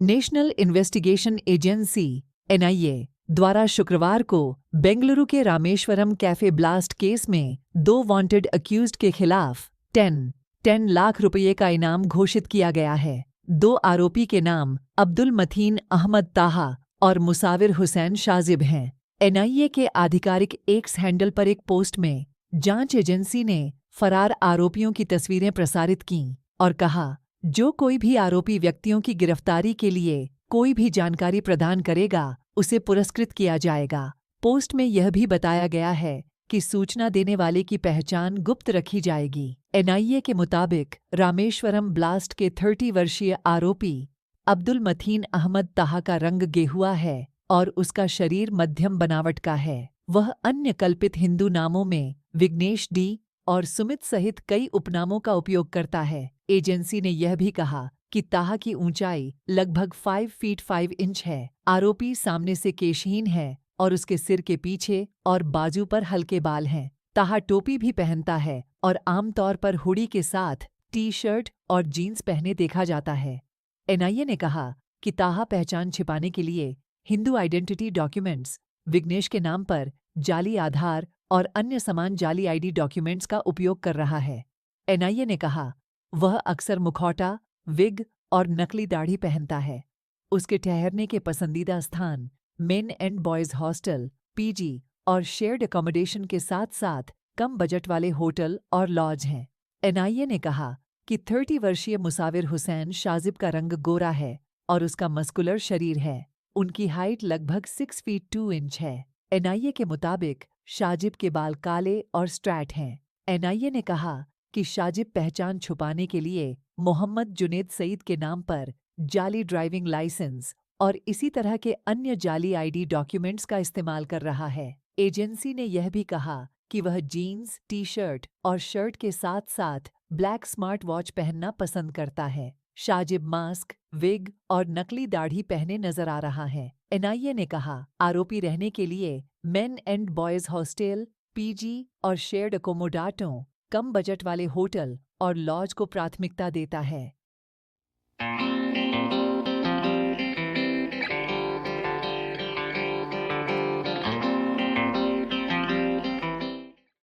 National investigation agency (NIA) द्वारा शुक्रवार को बेंगलुरु के रामेश्वरम कैफे ब्लास्ट केस में 2 वांटेड अक्यूज्ड के खिलाफ 10 लाख रुपये का इनाम घोषित किया गया है। 2 आरोपी के नाम अब्दुल मतीन अहमद ताहा और मुसाविर हुसैन शाजिब हैं। एनआईए के आधिकारिक एक्स हैंडल पर एक पोस्ट में जांच एजेंसी ने फरार आरोपियों की तस्वीरें प्रसारित कीं और कहा, जो कोई भी आरोपी व्यक्तियों की गिरफ्तारी के लिए कोई भी जानकारी प्रदान करेगा, उसे पुरस्कृत किया जाएगा। पोस्ट में यह भी बताया गया है कि सूचना देने वाले की पहचान गुप्त रखी जाएगी। एनआईए के मुताबिक रामेश्वरम ब्लास्ट के 30 वर्षीय आरोपी अब्दुल मतीन अहमद ताहा का रंग गेहुआ है और उसका शरीर मध्यम बनावट का है। वह अन्य कल्पित हिंदू नामों में विघ्नेश डी और सुमित सहित कई उपनामों का उपयोग करता है। एजेंसी ने यह भी कहा कि ताहा की ऊंचाई लगभग 5 फीट 5 इंच है। आरोपी सामने से केशहीन है और उसके सिर के पीछे और बाजू पर हल्के बाल हैं। ताहा टोपी भी पहनता है और आमतौर पर हुडी के साथ टी-शर्ट और जीन्स पहने देखा जाता है। एनआईए ने कहा कि ताहा पहचान छिपाने के लिए हिंदू आइडेंटिटी डॉक्यूमेंट्स, विघ्नेश के नाम पर जाली आधार और अन्य समान जाली आईडी डॉक्यूमेंट्स का उपयोग कर रहा है। एनआईए ने कहा, वह अक्सर मुखौटा, विग और नकली दाढ़ी पहनता है। उसके ठहरने के पसंदीदा स्थान main and boys hostel, PG और शेयर्ड अकोमोडेशन के साथ-साथ कम बजट वाले होटल और लॉज हैं। एनआईए ने कहा कि 30 वर्षीय मुसाविर हुसैन शाजिब का रंग गोरा है और उसका मस्कुलर शरीर है। उनकी हाइट लगभग 6 फीट 2 इंच है। एनआईए के मुताबिक शाजिब के बाल काले और स्ट्रैट हैं। एनआईए ने कहा कि शाजिब पहचान छुपाने के लिए मोहम्मद जुनेद सईद के नाम पर जाली ड्राइविंग लाइसेंस और इसी तरह के अन्य जाली आईडी डॉक्यूमेंट्स का इस्तेमाल कर रहा है। एजेंसी ने यह भी कहा कि वह जीन्स, टी-शर्ट और शर्ट के साथ-साथ ब्लैक स्मार्ट वॉच पहनना पसंद करता है। शाजिब मास्क, विग और नकली दाढ़ी पहने नजर आ रहा है। एनआईए ने कहा, आरोपी रहने के लिए main and boys hostel, PG और शेयर्ड अकोमोडाटों, कम बजट वाले होटल और लॉज को प्राथमिकता देता है।